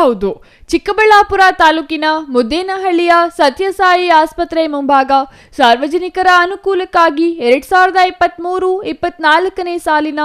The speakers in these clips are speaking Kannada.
ಹೌದು, ಚಿಕ್ಕಬಳ್ಳಾಪುರ ತಾಲೂಕಿನ ಮುದ್ದೇನಹಳ್ಳಿಯ ಸತ್ಯಸಾಯಿ ಆಸ್ಪತ್ರೆ ಮುಂಭಾಗ ಸಾರ್ವಜನಿಕರ ಅನುಕೂಲಕ್ಕಾಗಿ 2023-24ನೇ ಸಾಲಿನ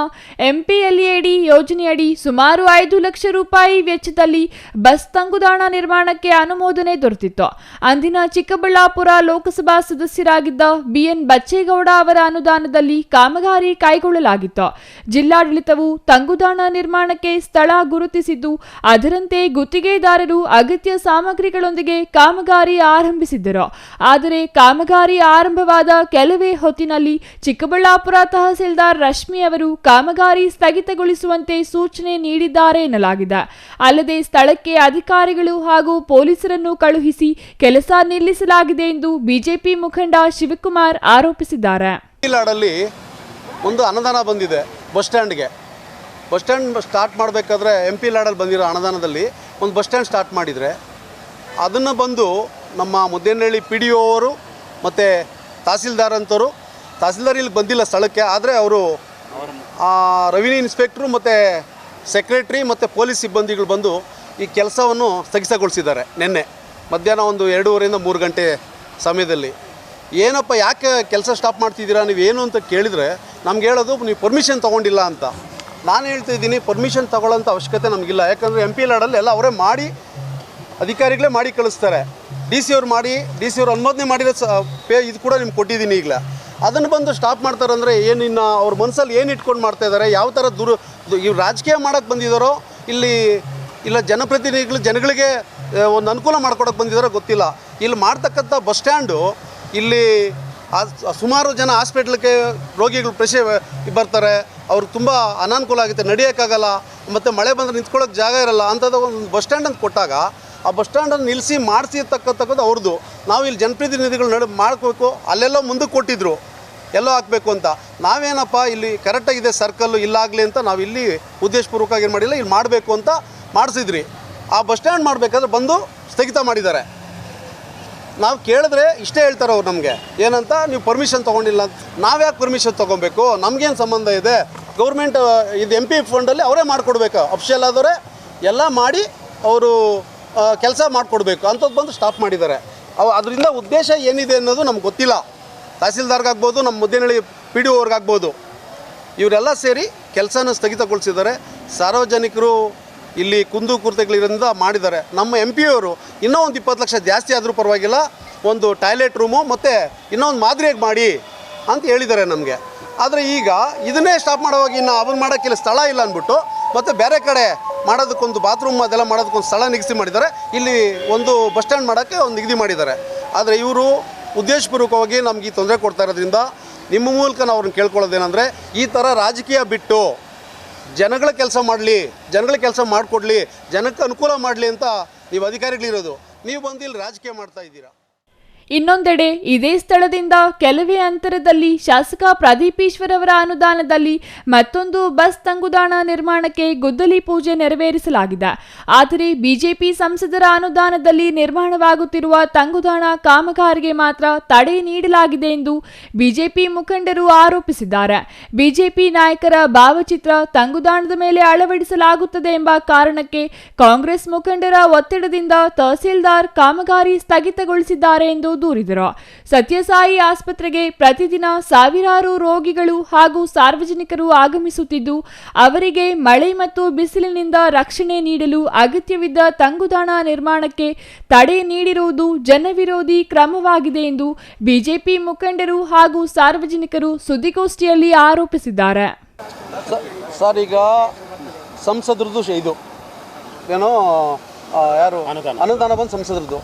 ಎಂಪಿಎಲ್ಎಡಿ ಯೋಜನೆಯಡಿ ಸುಮಾರು 5 ಲಕ್ಷ ರೂಪಾಯಿ ವೆಚ್ಚದಲ್ಲಿ ಬಸ್ ತಂಗುದಾಣ ನಿರ್ಮಾಣಕ್ಕೆ ಅನುಮೋದನೆ ದೊರೆತಿತ್ತು. ಅಂದಿನ ಚಿಕ್ಕಬಳ್ಳಾಪುರ ಲೋಕಸಭಾ ಸದಸ್ಯರಾಗಿದ್ದ ಬಿಎನ್ ಬಚ್ಚೇಗೌಡ ಅವರ ಅನುದಾನದಲ್ಲಿ ಕಾಮಗಾರಿ ಕೈಗೊಳ್ಳಲಾಗಿತ್ತು. ಜಿಲ್ಲಾಡಳಿತವು ತಂಗುದಾಣ ನಿರ್ಮಾಣಕ್ಕೆ ಸ್ಥಳ ಗುರುತಿಸಿದ್ದು, ಅದರಂತೆ ಗುತ್ತಿಗೆದಾರರು ಅಗತ್ಯ ಸಾಮಗ್ರಿಗಳೊಂದಿಗೆ ಕಾಮಗಾರಿ ಆರಂಭಿಸಿದ್ದರು. ಆದರೆ ಕಾಮಗಾರಿ ಆರಂಭವಾದ ಕೆಲವೇ ಹೊತ್ತಿನಲ್ಲಿ ಚಿಕ್ಕಬಳ್ಳಾಪುರ ತಹಸೀಲ್ದಾರ್ ರಶ್ಮಿ ಅವರು ಕಾಮಗಾರಿ ಸ್ಥಗಿತಗೊಳಿಸುವಂತೆ ಸೂಚನೆ ನೀಡಿದ್ದಾರೆ ಎನ್ನಲಾಗಿದೆ. ಅಲ್ಲದೆ ಸ್ಥಳಕ್ಕೆ ಅಧಿಕಾರಿಗಳು ಹಾಗೂ ಪೊಲೀಸರನ್ನು ಕಳುಹಿಸಿ ಕೆಲಸ ನಿಲ್ಲಿಸಲಾಗಿದೆ ಎಂದು ಬಿಜೆಪಿ ಮುಖಂಡ ಶಿವಕುಮಾರ್ ಆರೋಪಿಸಿದ್ದಾರೆ. ಒಂದು ಅನುದಾನ ಬಂದಿದೆ ಬಸ್ ಸ್ಟ್ಯಾಂಡ್ ಸ್ಟಾರ್ಟ್ ಮಾಡಬೇಕಾದ್ರೆ MP ಲಾಡಲ್ಲಿ ಬಂದಿರೋ ಅನುದಾನದಲ್ಲಿ ಒಂದು ಬಸ್ ಸ್ಟ್ಯಾಂಡ್ ಸ್ಟಾರ್ಟ್ ಮಾಡಿದರೆ ಅದನ್ನು ಬಂದು ನಮ್ಮ ಮುದ್ದೇನಹಳ್ಳಿ PDO ಅವರು ಮತ್ತು ತಹಸೀಲ್ದಾರ್ ಇಲ್ಲಿ ಬಂದಿಲ್ಲ ಸ್ಥಳಕ್ಕೆ. ಆದರೆ ಅವರು ರೆವಿನ್ಯೂ ಇನ್ಸ್ಪೆಕ್ಟ್ರು ಮತ್ತು ಸೆಕ್ರೆಟ್ರಿ ಮತ್ತು ಪೊಲೀಸ್ ಸಿಬ್ಬಂದಿಗಳು ಬಂದು ಈ ಕೆಲಸವನ್ನು ಸ್ಥಗಿತಗೊಳಿಸಿದ್ದಾರೆ. ನಿನ್ನೆ ಮಧ್ಯಾಹ್ನ ಒಂದು 2:30ರಿಂದ 3 ಗಂಟೆ ಸಮಯದಲ್ಲಿ. ಏನಪ್ಪ ಯಾಕೆ ಕೆಲಸ ಸ್ಟಾಪ್ ಮಾಡ್ತಿದ್ದೀರಾ ನೀವೇನು ಅಂತ ಕೇಳಿದರೆ ನಮ್ಗೆ ಹೇಳೋದು ನೀವು ಪರ್ಮಿಷನ್ ತೊಗೊಂಡಿಲ್ಲ ಅಂತ. ನಾನು ಹೇಳ್ತಾಯಿದ್ದೀನಿ, ಪರ್ಮಿಷನ್ ತೊಗೊಳ್ಳೋಂಥ ಅವಶ್ಯಕತೆ ನಮಗಿಲ್ಲ. ಯಾಕಂದರೆ MP ಲಾಡಲ್ಲಿ ಎಲ್ಲ ಅವರೇ ಮಾಡಿ ಅಧಿಕಾರಿಗಳೇ ಮಾಡಿ ಕಳಿಸ್ತಾರೆ. DC ಅವ್ರು ಅನುಮೋದನೆ ಮಾಡಿರೋ ಇದು ಕೂಡ ನಿಮ್ಗೆ ಕೊಟ್ಟಿದ್ದೀನಿ. ಈಗಲೇ ಅದನ್ನು ಬಂದು ಸ್ಟಾಪ್ ಮಾಡ್ತಾರಂದರೆ ಏನಿನ್ನು ಅವ್ರ ಮನಸ್ಸಲ್ಲಿ ಏನು ಇಟ್ಕೊಂಡು ಮಾಡ್ತಾಯಿದ್ದಾರೆ, ಯಾವ ಥರ ಇವ್ರು ರಾಜಕೀಯ ಮಾಡೋಕ್ಕೆ ಬಂದಿದ್ದಾರೋ ಇಲ್ಲ ಜನಪ್ರತಿನಿಧಿಗಳು ಜನಗಳಿಗೆ ಒಂದು ಅನುಕೂಲ ಮಾಡ್ಕೊಡೋಕ್ಕೆ ಬಂದಿದ್ದಾರೋ ಗೊತ್ತಿಲ್ಲ. ಇಲ್ಲಿ ಮಾಡ್ತಕ್ಕಂಥ ಬಸ್ ಸ್ಟ್ಯಾಂಡು ಇಲ್ಲಿ ಸುಮಾರು ಜನ ಹಾಸ್ಪಿಟ್ಲಿಗೆ ರೋಗಿಗಳು ಬರ್ತಾರೆ, ಅವ್ರಿಗೆ ತುಂಬ ಅನಾನುಕೂಲ ಆಗುತ್ತೆ, ನಡೆಯೋಕ್ಕಾಗಲ್ಲ, ಮತ್ತು ಮಳೆ ಬಂದರೆ ನಿಂತ್ಕೊಳ್ಳೋಕೆ ಜಾಗ ಇರಲ್ಲ. ಅಂಥದ್ದು ಒಂದು ಬಸ್ ಸ್ಟ್ಯಾಂಡ್ ಅಂತ ಕೊಟ್ಟಾಗ ಆ ಬಸ್ ಸ್ಟ್ಯಾಂಡನ್ನು ನಿಲ್ಲಿಸಿ ಮಾಡಿಸಿರ್ತಕ್ಕಂಥದ್ದು ಅವ್ರದ್ದು. ನಾವು ಇಲ್ಲಿ ಜನಪ್ರತಿನಿಧಿಗಳು ಮಾಡಬೇಕು, ಅಲ್ಲೆಲ್ಲೋ ಮುಂದಕ್ಕೆ ಕೊಟ್ಟಿದ್ರು ಎಲ್ಲೋ ಹಾಕಬೇಕು ಅಂತ. ನಾವೇನಪ್ಪ ಇಲ್ಲಿ ಕರೆಕ್ಟಾಗಿದೆ ಸರ್ಕಲ್ಲು ಇಲ್ಲಾಗಲಿ ಅಂತ ನಾವು ಇಲ್ಲಿ ಉದ್ದೇಶಪೂರ್ವಕವಾಗಿ ಏನು ಮಾಡಿಲ್ಲ, ಇಲ್ಲಿ ಮಾಡಬೇಕು ಅಂತ ಮಾಡಿಸಿದ್ರಿ. ಆ ಬಸ್ ಸ್ಟ್ಯಾಂಡ್ ಮಾಡಬೇಕಾದ್ರೆ ಬಂದು ಸ್ಥಗಿತ ಮಾಡಿದ್ದಾರೆ. ನಾವು ಕೇಳಿದ್ರೆ ಇಷ್ಟೇ ಹೇಳ್ತಾರೆ ಅವ್ರು ನಮಗೆ, ಏನಂತ ನೀವು ಪರ್ಮಿಷನ್ ತೊಗೊಂಡಿಲ್ಲ ಅಂತ. ನಾವು ಯಾಕೆ ಪರ್ಮಿಷನ್ ತೊಗೊಬೇಕು, ನಮಗೇನು ಸಂಬಂಧ ಇದೆ? ಗೌರ್ಮೆಂಟ್ ಇದು MP ಫಂಡಲ್ಲಿ ಅವರೇ ಮಾಡಿಕೊಡ್ಬೇಕು, ಅಫಿಷಿಯಲ್ ಆದವರೇ ಎಲ್ಲ ಮಾಡಿ ಅವರು ಕೆಲಸ ಮಾಡಿಕೊಡ್ಬೇಕು ಅಂಥದ್ದು ಬಂದು ಸ್ಟಾಪ್ ಮಾಡಿದ್ದಾರೆ. ಅದರಿಂದ ಉದ್ದೇಶ ಏನಿದೆ ಅನ್ನೋದು ನಮ್ಗೆ ಗೊತ್ತಿಲ್ಲ. ತಹಸೀಲ್ದಾರ್ಗಾಗ್ಬೋದು, ನಮ್ಮ ಮುದ್ದೇನಹಳ್ಳಿ PDO ಅವ್ರಿಗಾಗ್ಬೋದು, ಇವರೆಲ್ಲ ಸೇರಿ ಕೆಲಸನ ಸ್ಥಗಿತಗೊಳಿಸಿದ್ದಾರೆ. ಸಾರ್ವಜನಿಕರು ಇಲ್ಲಿ ಕುಂದುಕೊರತೆಗಳಿಂದ ಮಾಡಿದ್ದಾರೆ. ನಮ್ಮ MP ಅವರು ಇನ್ನೂ ಒಂದು 20 ಲಕ್ಷ ಜಾಸ್ತಿ ಆದರೂ ಪರವಾಗಿಲ್ಲ, ಒಂದು ಟಾಯ್ಲೆಟ್ ರೂಮು ಮತ್ತು ಇನ್ನೂ ಒಂದು ಮಾದರಿಯಾಗಿ ಮಾಡಿ ಅಂತ ಹೇಳಿದ್ದಾರೆ ನಮಗೆ. ಆದರೆ ಈಗ ಇದನ್ನೇ ಸ್ಟಾಪ್ ಮಾಡೋವಾಗ ಇನ್ನು ಅವ್ರು ಮಾಡೋಕ್ಕಿಲ್ಲ, ಸ್ಥಳ ಇಲ್ಲ ಅಂದ್ಬಿಟ್ಟು ಮತ್ತು ಬೇರೆ ಕಡೆ ಮಾಡೋದಕ್ಕೊಂದು ಬಾತ್ರೂಮ್ ಅದೆಲ್ಲ ಮಾಡೋದಕ್ಕೊಂದು ಸ್ಥಳ ನಿಗದಿ ಮಾಡಿದ್ದಾರೆ. ಇಲ್ಲಿ ಒಂದು ಬಸ್ ಸ್ಟ್ಯಾಂಡ್ ಮಾಡೋಕ್ಕೆ ಒಂದು ನಿಗದಿ ಮಾಡಿದ್ದಾರೆ. ಆದರೆ ಇವರು ಉದ್ದೇಶಪೂರ್ವಕವಾಗಿ ನಮ್ಗೆ ಈ ತೊಂದರೆ ಕೊಡ್ತಾ ಇರೋದ್ರಿಂದ ನಿಮ್ಮ ಮೂಲಕ ನಾವು ಅವ್ರನ್ನ ಕೇಳ್ಕೊಳ್ಳೋದೇನೆಂದರೆ, ಈ ಥರ ರಾಜಕೀಯ ಬಿಟ್ಟು ಜನಗಳ ಕೆಲಸ ಮಾಡಲಿ, ಜನಗಳ ಕೆಲಸ ಮಾಡಿಕೊಡ್ಲಿ, ಜನಕ್ಕೆ ಅನುಕೂಲ ಮಾಡಲಿ ಅಂತ ನೀವು ಅಧಿಕಾರಿಗಳಿರೋದು. ನೀವು ಬಂದು ಇಲ್ಲಿ ರಾಜಕೀಯ ಮಾಡ್ತಾ ಇದ್ದೀರಾ. ಇನ್ನೊಂದೆಡೆ ಇದೇ ಸ್ಥಳದಿಂದ ಕೆಲವೇ ಅಂತರದಲ್ಲಿ ಶಾಸಕ ಪ್ರದೀಪ್ ಈಶ್ವರ್ ಅವರ ಅನುದಾನದಲ್ಲಿ ಮತ್ತೊಂದು ಬಸ್ ತಂಗುದಾಣ ನಿರ್ಮಾಣಕ್ಕೆ ಗುದ್ದಲಿ ಪೂಜೆ ನೆರವೇರಿಸಲಾಗಿದೆ. ಆದರೆ ಬಿಜೆಪಿ ಸಂಸದರ ಅನುದಾನದಲ್ಲಿ ನಿರ್ಮಾಣವಾಗುತ್ತಿರುವ ತಂಗುದಾಣ ಕಾಮಗಾರಿಗೆ ಮಾತ್ರ ತಡೆ ನೀಡಲಾಗಿದೆ ಎಂದು ಬಿಜೆಪಿ ಮುಖಂಡರು ಆರೋಪಿಸಿದ್ದಾರೆ. ಬಿಜೆಪಿ ನಾಯಕರ ಭಾವಚಿತ್ರ ತಂಗುದಾಣದ ಮೇಲೆ ಅಳವಡಿಸಲಾಗುತ್ತದೆ ಎಂಬ ಕಾರಣಕ್ಕೆ ಕಾಂಗ್ರೆಸ್ ಮುಖಂಡರ ಒತ್ತಡದಿಂದ ತಹಸೀಲ್ದಾರ್ ಕಾಮಗಾರಿ ಸ್ಥಗಿತಗೊಳಿಸಿದ್ದಾರೆ ಎಂದು ದೂರಿದರು. ಸತ್ಯಸಾಯಿ ಆಸ್ಪತ್ರೆಗೆ ಪ್ರತಿದಿನ ಸಾವಿರಾರು ರೋಗಿಗಳು ಹಾಗೂ ಸಾರ್ವಜನಿಕರು ಆಗಮಿಸುತ್ತಿದ್ದು, ಅವರಿಗೆ ಮಳೆ ಮತ್ತು ಬಿಸಿಲಿನಿಂದ ರಕ್ಷಣೆ ನೀಡಲು ಅಗತ್ಯವಿದ್ದ ತಂಗುದಾಣ ನಿರ್ಮಾಣಕ್ಕೆ ತಡೆ ನೀಡಿರುವುದು ಜನವಿರೋಧಿ ಕ್ರಮವಾಗಿದೆ ಎಂದು ಬಿಜೆಪಿ ಮುಖಂಡರು ಹಾಗೂ ಸಾರ್ವಜನಿಕರು ಸುದ್ದಿಗೋಷ್ಠಿಯಲ್ಲಿ ಆರೋಪಿಸಿದ್ದಾರೆ. ಸರ್, ಈಗ ಸಂಸದರದ್ದು ಇದು ಏನೋ ಯಾರು ಅನುದಾನ ಬಂದು ಸಂಸದರದ್ದು.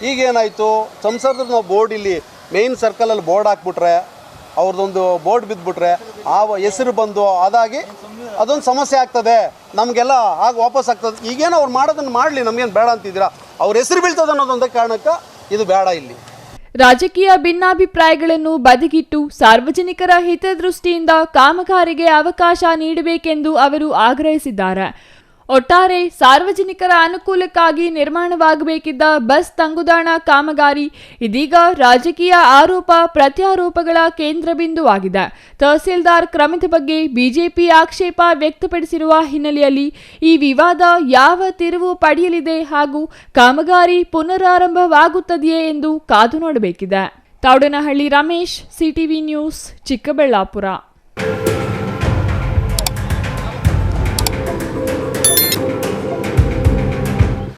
ಈಗೇನಾಯಿತು, ಸಂಸದರು ನಾವು ಬೋರ್ಡ್ ಇಲ್ಲಿ ಮೇಯ್ನ್ ಸರ್ಕಲಲ್ಲಿ ಬೋರ್ಡ್ ಹಾಕ್ಬಿಟ್ರೆ, ಅವ್ರದ್ದೊಂದು ಬೋರ್ಡ್ ಬಿದ್ದುಬಿಟ್ರೆ ಆ ಹೆಸರು ಬಂದು ಅದಾಗಿ ಅದೊಂದು ಸಮಸ್ಯೆ ಆಗ್ತದೆ, ನಮಗೆಲ್ಲ ಆಗ ವಾಪಸ್ ಆಗ್ತದೆ. ಈಗೇನೋ ಅವ್ರು ಮಾಡೋದನ್ನು ಮಾಡಲಿ, ನಮಗೇನು ಬೇಡ ಅಂತಿದ್ದೀರಾ? ಅವ್ರ ಹೆಸರು ಬೀಳ್ತದೆ ಅನ್ನೋದೊಂದೇ ಕಾರಣಕ್ಕೆ ಇದು ಬೇಡ. ಇಲ್ಲಿ ರಾಜಕೀಯ ಭಿನ್ನಾಭಿಪ್ರಾಯಗಳನ್ನು ಬದಿಗಿಟ್ಟು ಸಾರ್ವಜನಿಕರ ಹಿತದೃಷ್ಟಿಯಿಂದ ಕಾಮಗಾರಿಗೆ ಅವಕಾಶ ನೀಡಬೇಕೆಂದು ಅವರು ಆಗ್ರಹಿಸಿದ್ದಾರೆ. ಒಟ್ಟಾರೆ ಸಾರ್ವಜನಿಕರ ಅನುಕೂಲಕ್ಕಾಗಿ ನಿರ್ಮಾಣವಾಗಬೇಕಿದ್ದ ಬಸ್ ತಂಗುದಾಣ ಕಾಮಗಾರಿ ಇದೀಗ ರಾಜಕೀಯ ಆರೋಪ ಪ್ರತ್ಯಾರೋಪಗಳ ಕೇಂದ್ರ ಬಿಂದುವಾಗಿದೆ. ತಹಸೀಲ್ದಾರ್ ಕ್ರಮದ ಬಗ್ಗೆ ಬಿಜೆಪಿ ಆಕ್ಷೇಪ ವ್ಯಕ್ತಪಡಿಸಿರುವ ಹಿನ್ನೆಲೆಯಲ್ಲಿ ಈ ವಿವಾದ ಯಾವ ತಿರುವು ಪಡೆಯಲಿದೆ ಹಾಗೂ ಕಾಮಗಾರಿ ಪುನರಾರಂಭವಾಗುತ್ತದೆಯೇ ಎಂದು ಕಾದು ನೋಡಬೇಕಿದೆ. ತಾವಡನಹಳ್ಳಿ ರಮೇಶ್, ಸಿಟಿವಿ ನ್ಯೂಸ್, ಚಿಕ್ಕಬಳ್ಳಾಪುರ.